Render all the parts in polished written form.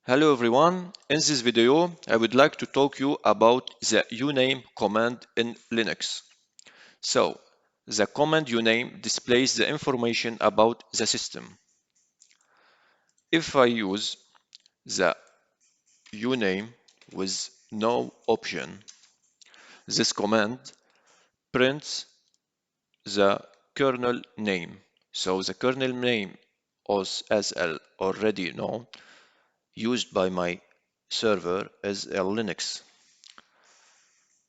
Hello everyone, in this video I would like to talk you about the uname command in Linux. So, the command uname displays the information about the system. If I use the uname with no option, this command prints the kernel name. So the kernel name as already know used by my server is a Linux.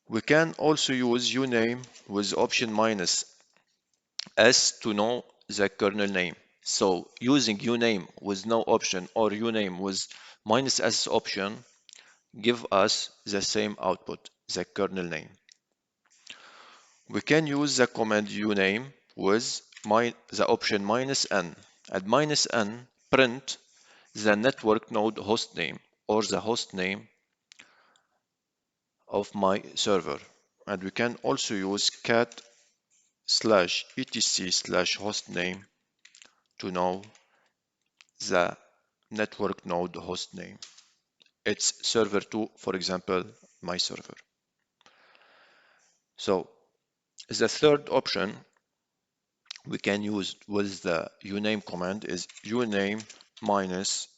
We can also use uname with option minus s to know the kernel name. So using uname with no option or uname with minus s option give us the same output, the kernel name. We can use the command uname with the option minus n. At minus n, print the network node host name or the host name of my server. And we can also use cat /etc/hostname to know the network node host name. It's server 2, for example, my server. So the third option we can use with the uname command is uname minus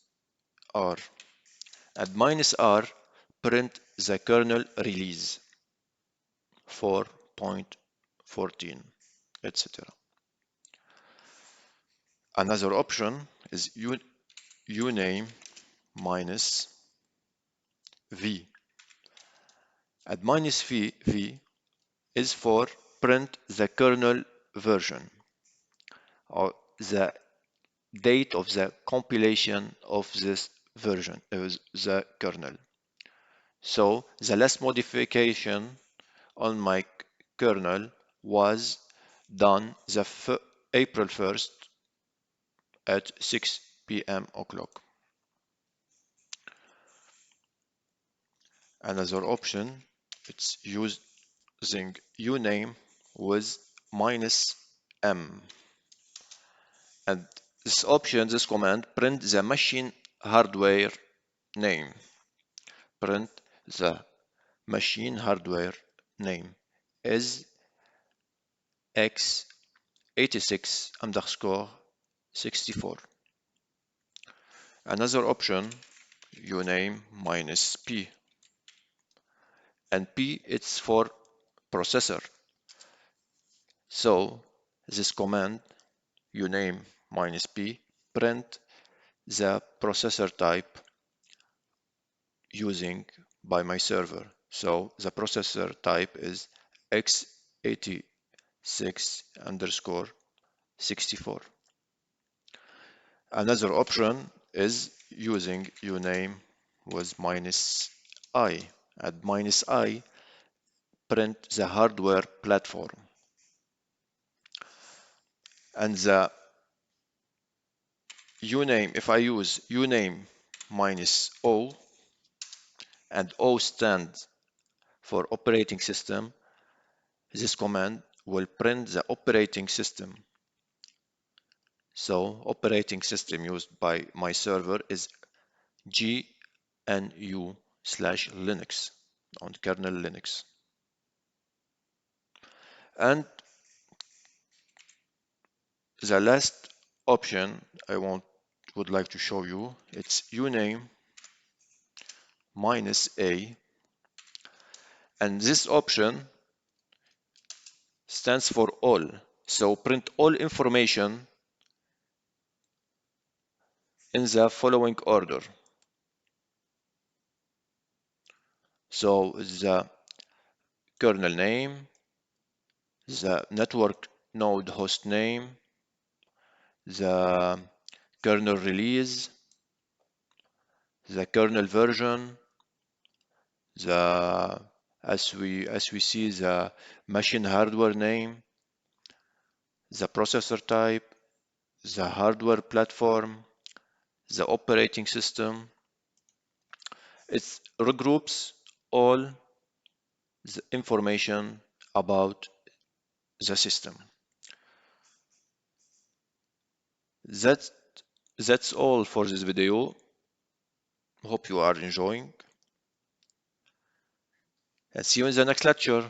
r. At minus r, print the kernel release 4.14, etc. Another option is uname minus v. At minus v is for print the kernel version or the date of the compilation of this version, the kernel. So the last modification on my kernel was done the April 1st at 6 p.m. o'clock. Another option, it's using uname with minus m. And this option, this command, print the machine hardware name. Print the machine hardware name is x86 underscore 64. Another option, uname minus p. And p it's for processor. So this command, uname minus p, print the processor type using by my server. So the processor type is x86 underscore 64. Another option is using uname with minus I. At minus I, print the hardware platform. And the uname, if I use uname minus O, and O stands for operating system, this command will print the operating system. So operating system used by my server is GNU/Linux on kernel Linux. And the last option I would like to show you, it's uname minus A. And this option stands for all. So print all information in the following order. So the kernel name, the network node host name, the kernel release, the kernel version, the as we see the machine hardware name, the processor type, the hardware platform, the operating system. It regroups all the information about the system. That's all for this video. Hope you are enjoying and see you in the next lecture.